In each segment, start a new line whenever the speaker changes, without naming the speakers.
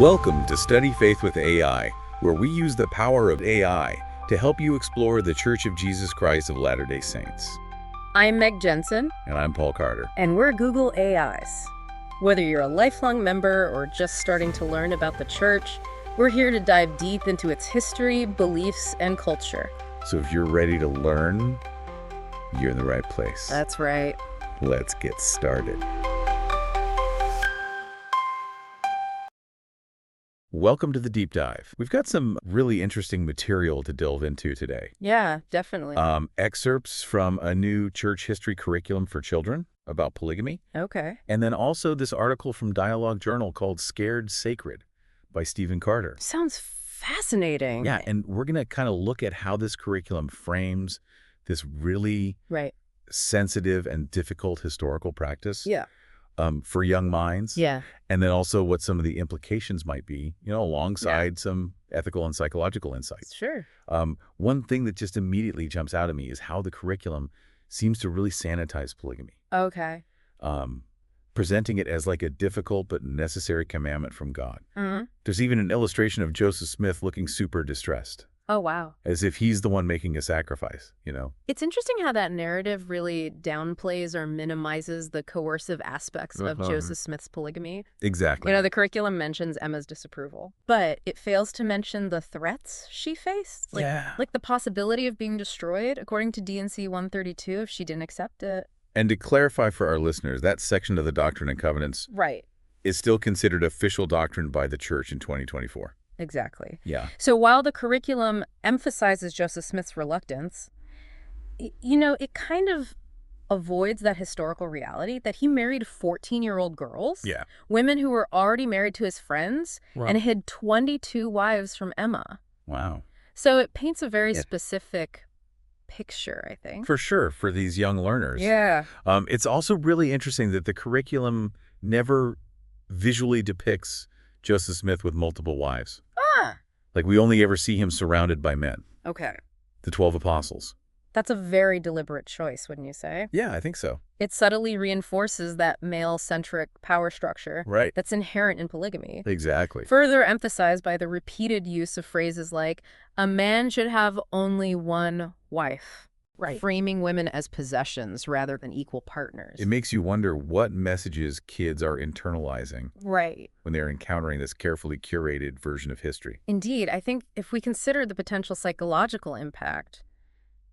Welcome to Study Faith with AI, where we use the power of AI to help you explore the Church of Jesus Christ of Latter-day Saints.
I'm Meg Jensen,
And I'm Paul Carter.
and we're Google AIs. Whether you're a lifelong member or just starting to learn about the church, we're here to dive deep into its history, beliefs, and culture.
So if you're ready to learn, you're in the right place.
That's right.
Let's get started. Welcome to the deep dive. We've got some really interesting material to delve into today.
Yeah, definitely.
Excerpts from a new church history curriculum for children about polygamy.
Okay.
And then also this article from Dialogue Journal called Scared Sacred by Stephen Carter.
Sounds fascinating.
Yeah, and we're going to kind of look at how this curriculum frames this really
Right.
sensitive and difficult historical practice
Yeah.
for young minds.
Yeah.
And then also what some of the implications might be, alongside some ethical and psychological insights.
Sure.
One thing that just immediately jumps out at me is how the curriculum seems to really sanitize polygamy,
Okay.
presenting it as like a difficult but necessary commandment from God.
Mm-hmm.
There's even an illustration of Joseph Smith looking super distressed,
Oh, wow.
as if he's the one making a sacrifice,
It's interesting how that narrative really downplays or minimizes the coercive aspects of Joseph Smith's polygamy.
Exactly.
The curriculum mentions Emma's disapproval, but it fails to mention the threats she faced. Like the possibility of being destroyed, according to D&C 132, if she didn't accept it.
And to clarify for our listeners, that section of the Doctrine and Covenants
Right.
is still considered official doctrine by the Church in 2024.
Exactly.
Yeah.
So while the curriculum emphasizes Joseph Smith's reluctance, it kind of avoids that historical reality that he married 14-year-old girls,
Yeah.
women who were already married to his friends,
Wow.
and hid 22 wives from Emma.
Wow.
So it paints a very specific picture, I think.
For sure, for these young learners.
Yeah.
It's also really interesting that the curriculum never visually depicts Joseph Smith with multiple wives. Like, we only ever see him surrounded by men,
Okay.
the 12 apostles.
That's a very deliberate choice, wouldn't you say?
Yeah, I think so.
It subtly reinforces that male-centric power structure
Right.
that's inherent in polygamy.
Exactly.
Further emphasized by the repeated use of phrases like, a man should have only one wife. Right. Framing women as possessions rather than equal partners.
It makes you wonder what messages kids are internalizing
Right.
when they're encountering this carefully curated version of history.
Indeed, I think if we consider the potential psychological impact,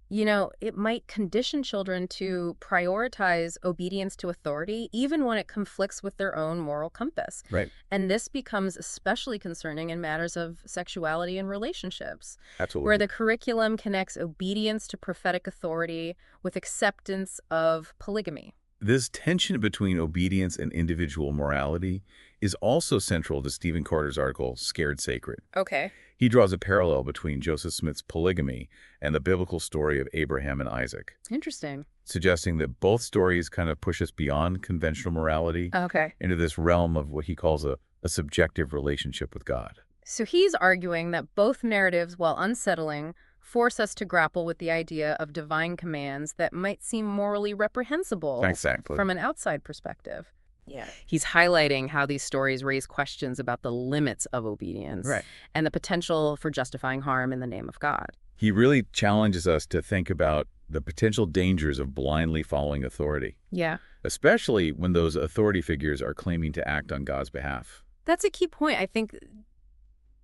it might condition children to prioritize obedience to authority, even when it conflicts with their own moral compass.
Right.
And this becomes especially concerning in matters of sexuality and relationships,
Absolutely.
where the curriculum connects obedience to prophetic authority with acceptance of polygamy.
This tension between obedience and individual morality is also central to Stephen Carter's article, Scared Sacred.
Okay.
He draws a parallel between Joseph Smith's polygamy and the biblical story of Abraham and Isaac,
Interesting.
suggesting that both stories kind of push us beyond conventional morality
Okay.
into this realm of what he calls a subjective relationship with God.
So he's arguing that both narratives, while unsettling, force us to grapple with the idea of divine commands that might seem morally reprehensible
Exactly.
from an outside perspective. Yeah. He's highlighting how these stories raise questions about the limits of obedience and the potential for justifying harm in the name of God.
He really challenges us to think about the potential dangers of blindly following authority,
Yeah.
especially when those authority figures are claiming to act on God's behalf.
That's a key point. I think,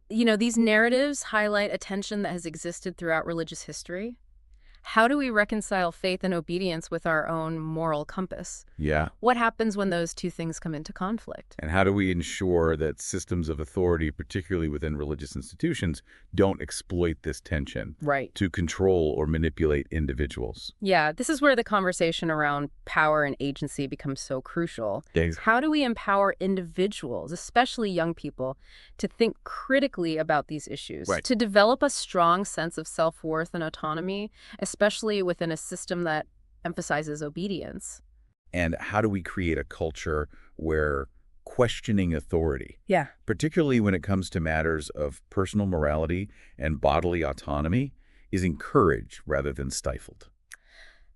these narratives highlight a tension that has existed throughout religious history. How do we reconcile faith and obedience with our own moral compass?
Yeah.
What happens when those two things come into conflict?
And how do we ensure that systems of authority, particularly within religious institutions, don't exploit this tension
Right.
to control or manipulate individuals?
Yeah, this is where the conversation around power and agency becomes so crucial. How do we empower individuals, especially young people, to think critically about these issues, to develop a strong sense of self-worth and autonomy, especially within a system that emphasizes obedience?
And how do we create a culture where questioning authority,
Yeah.
particularly when it comes to matters of personal morality and bodily autonomy, is encouraged rather than stifled?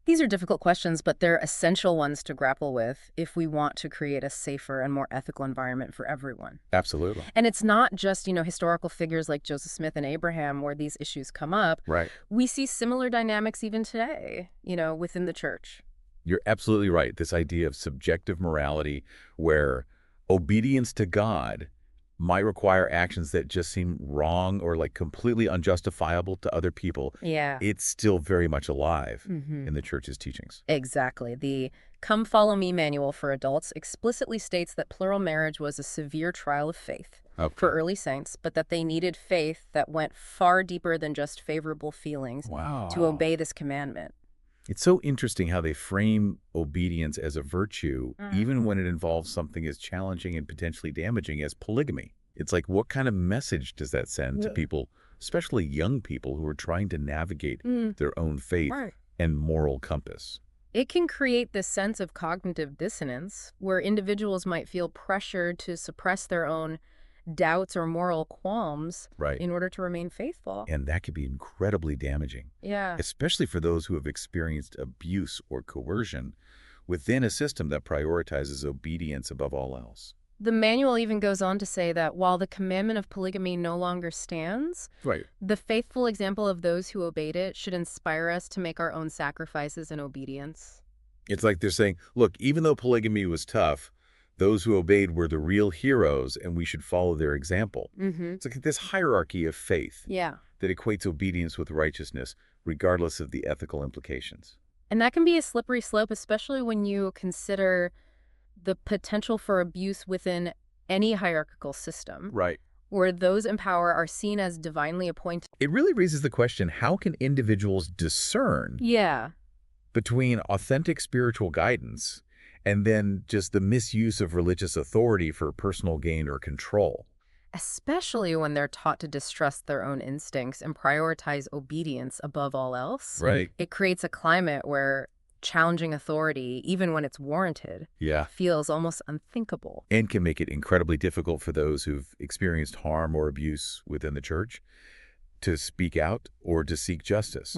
These are difficult questions, but they're essential ones to grapple with if we want to create a safer and more ethical environment for everyone.
Absolutely.
And it's not just, historical figures like Joseph Smith and Abraham where these issues come up.
Right.
We see similar dynamics even today, within the church.
You're absolutely right. This idea of subjective morality where obedience to God might require actions that just seem wrong or like completely unjustifiable to other people.
Yeah.
It's still very much alive in the church's teachings.
Exactly. The Come Follow Me manual for adults explicitly states that plural marriage was a severe trial of faith for early saints, but that they needed faith that went far deeper than just favorable feelings to obey this commandment.
It's so interesting how they frame obedience as a virtue, even when it involves something as challenging and potentially damaging as polygamy. It's like, what kind of message does that send to people, especially young people who are trying to navigate their own faith and moral compass?
It can create this sense of cognitive dissonance where individuals might feel pressured to suppress their own doubts or moral qualms in order to remain faithful.
And that could be incredibly damaging.
Yeah.
Especially for those who have experienced abuse or coercion within a system that prioritizes obedience above all else.
The manual even goes on to say that while the commandment of polygamy no longer stands, the faithful example of those who obeyed it should inspire us to make our own sacrifices in obedience.
It's like they're saying, look, even though polygamy was tough, those who obeyed were the real heroes, and we should follow their example. It's like this hierarchy of faith that equates obedience with righteousness, regardless of the ethical implications.
And that can be a slippery slope, especially when you consider the potential for abuse within any hierarchical system. Where those in power are seen as divinely appointed.
It really raises the question, how can individuals discern between authentic spiritual guidance and then just the misuse of religious authority for personal gain or control?
Especially when they're taught to distrust their own instincts and prioritize obedience above all else. It creates a climate where challenging authority, even when it's warranted, feels almost unthinkable.
And can make it incredibly difficult for those who've experienced harm or abuse within the church to speak out or to seek justice.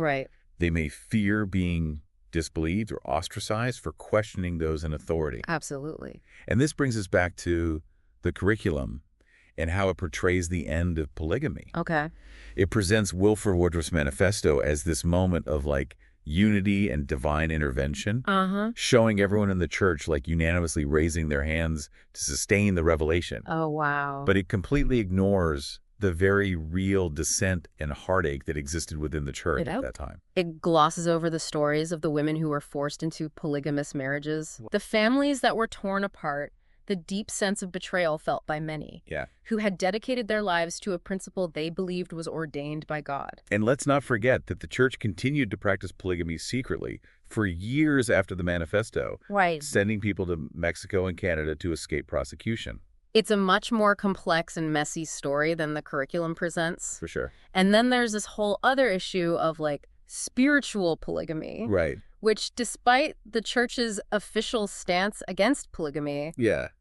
They may fear being disbelieved or ostracized for questioning those in authority.
Absolutely.
And this brings us back to the curriculum and how it portrays the end of polygamy. It presents Wilford Woodruff's manifesto as this moment of like unity and divine intervention, showing everyone in the church like unanimously raising their hands to sustain the revelation. But it completely ignores the very real dissent and heartache that existed within the church at that time.
It glosses over the stories of the women who were forced into polygamous marriages, the families that were torn apart, the deep sense of betrayal felt by many who had dedicated their lives to a principle they believed was ordained by God.
And let's not forget that the church continued to practice polygamy secretly for years after the manifesto, sending people to Mexico and Canada to escape prosecution.
It's a much more complex and messy story than the curriculum presents.
For sure.
And then there's this whole other issue of like spiritual polygamy. Which, despite the church's official stance against polygamy,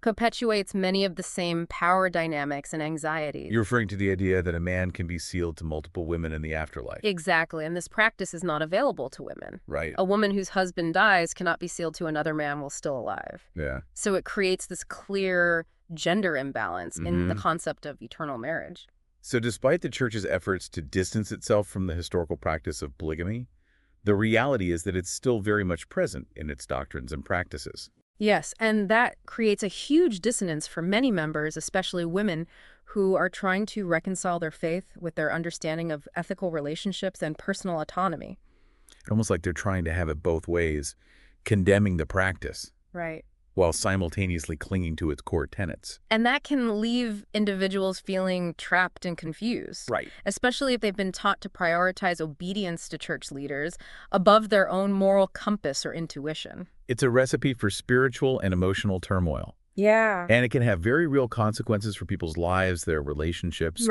perpetuates many of the same power dynamics and anxieties.
You're referring to the idea that a man can be sealed to multiple women in the afterlife.
Exactly, and this practice is not available to women. A woman whose husband dies cannot be sealed to another man while still alive. So it creates this clear gender imbalance in the concept of eternal marriage.
So despite the church's efforts to distance itself from the historical practice of polygamy, the reality is that it's still very much present in its doctrines and practices.
Yes, and that creates a huge dissonance for many members, especially women, who are trying to reconcile their faith with their understanding of ethical relationships and personal autonomy.
Almost like they're trying to have it both ways, condemning the practice. While simultaneously clinging to its core tenets.
And that can leave individuals feeling trapped and confused. Especially if they've been taught to prioritize obedience to church leaders above their own moral compass or intuition.
It's a recipe for spiritual and emotional turmoil. And it can have very real consequences for people's lives, their relationships,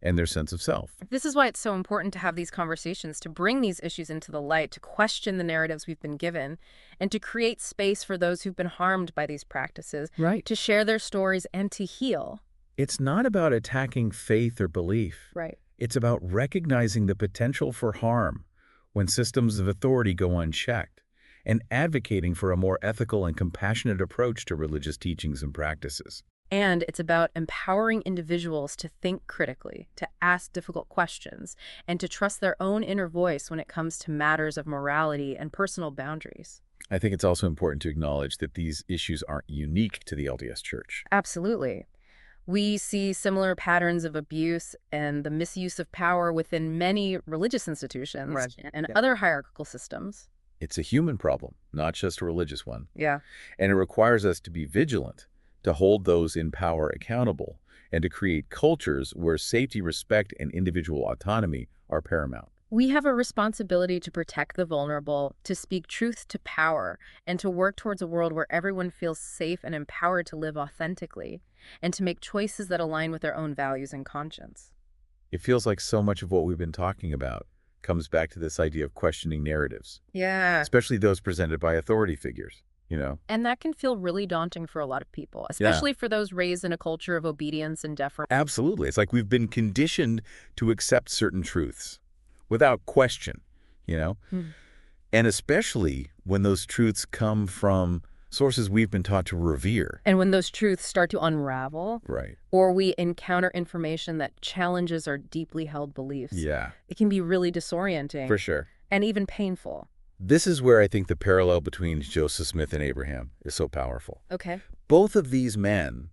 and their sense of self.
This is why it's so important to have these conversations, to bring these issues into the light, to question the narratives we've been given, and to create space for those who've been harmed by these practices, to share their stories and to heal.
It's not about attacking faith or belief. It's about recognizing the potential for harm when systems of authority go unchecked, and advocating for a more ethical and compassionate approach to religious teachings and practices.
And it's about empowering individuals to think critically, to ask difficult questions, and to trust their own inner voice when it comes to matters of morality and personal boundaries.
I think it's also important to acknowledge that these issues aren't unique to the LDS Church.
Absolutely. We see similar patterns of abuse and the misuse of power within many religious institutions and other hierarchical systems.
It's a human problem, not just a religious one.
Yeah.
And it requires us to be vigilant, to hold those in power accountable, and to create cultures where safety, respect, and individual autonomy are paramount.
We have a responsibility to protect the vulnerable, to speak truth to power, and to work towards a world where everyone feels safe and empowered to live authentically, and to make choices that align with their own values and conscience.
It feels like so much of what we've been talking about comes back to this idea of questioning narratives.
Yeah.
Especially those presented by authority figures, you know?
And that can feel really daunting for a lot of people, especially for those raised in a culture of obedience and deference.
Absolutely. It's like we've been conditioned to accept certain truths without question, you know? And especially when those truths come from sources we've been taught to revere.
And when those truths start to unravel,
Right.
or we encounter information that challenges our deeply held beliefs, it can be really disorienting.
For sure.
And even painful.
This is where I think the parallel between Joseph Smith and Abraham is so powerful.
Okay.
Both of these men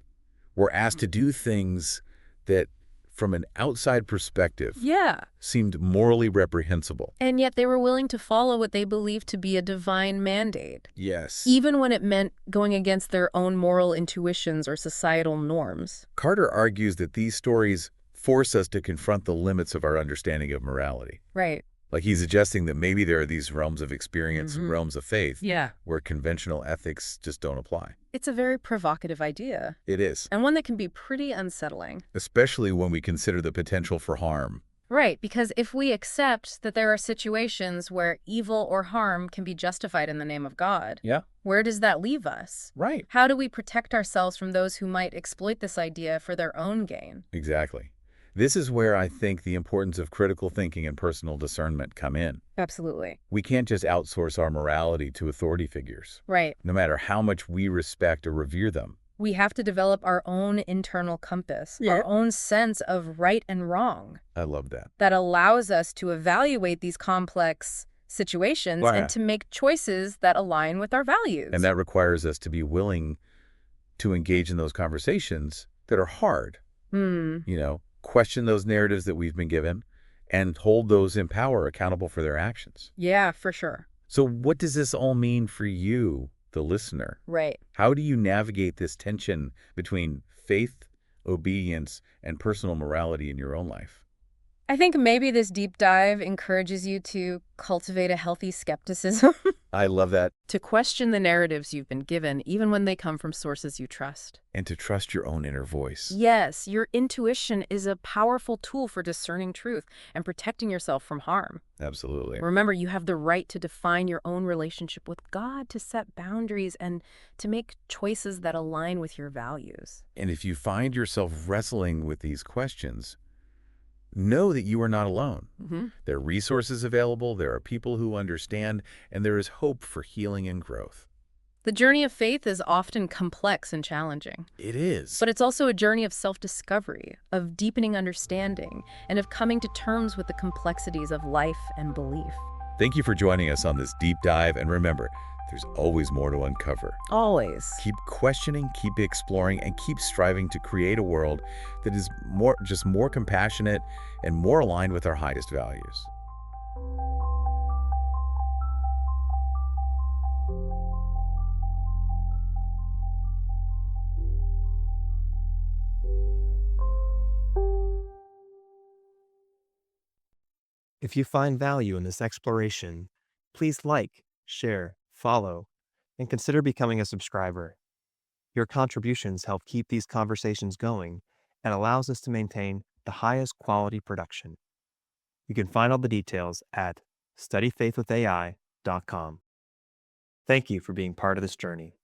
were asked to do things that, from an outside perspective, seemed morally reprehensible.
And yet they were willing to follow what they believed to be a divine mandate.
Yes.
Even when it meant going against their own moral intuitions or societal norms.
Carter argues that these stories force us to confront the limits of our understanding of morality.
Right.
Like he's suggesting that maybe there are these realms of experience, realms of faith, where conventional ethics just don't apply.
It's a very provocative idea.
It is.
And one that can be pretty unsettling.
Especially when we consider the potential for harm.
Right, because if we accept that there are situations where evil or harm can be justified in the name of God, where does that leave us?
Right.
How do we protect ourselves from those who might exploit this idea for their own gain?
Exactly. This is where I think the importance of critical thinking and personal discernment come in.
Absolutely.
We can't just outsource our morality to authority figures.
Right.
No matter how much we respect or revere them.
We have to develop our own internal compass, our own sense of right and wrong.
I love that.
That allows us to evaluate these complex situations and to make choices that align with our values.
And that requires us to be willing to engage in those conversations that are hard. You know, question those narratives that we've been given and hold those in power accountable for their actions.
Yeah, for sure.
So what does this all mean for you, the listener?
Right.
How do you navigate this tension between faith, obedience, and personal morality in your own life?
I think maybe this deep dive encourages you to cultivate a healthy skepticism.
I love that.
To question the narratives you've been given, even when they come from sources you trust.
And to trust your own inner voice.
Yes, your intuition is a powerful tool for discerning truth and protecting yourself from harm.
Absolutely.
Remember, you have the right to define your own relationship with God, to set boundaries, and to make choices that align with your values.
And if you find yourself wrestling with these questions, know that you are not alone. There are resources available, there are people who understand, and there is hope for healing and growth.
The journey of faith is often complex and challenging.
It is.
But it's also a journey of self-discovery, of deepening understanding, and of coming to terms with the complexities of life and belief.
Thank you for joining us on this deep dive, and remember, there's always more to uncover.
Always.
Keep questioning, keep exploring, and keep striving to create a world that is more compassionate and more aligned with our highest values.
If you find value in this exploration, please like, share, follow, and consider becoming a subscriber. Your contributions help keep these conversations going and allows us to maintain the highest quality production. You can find all the details at studyfaithwithai.com. Thank you for being part of this journey.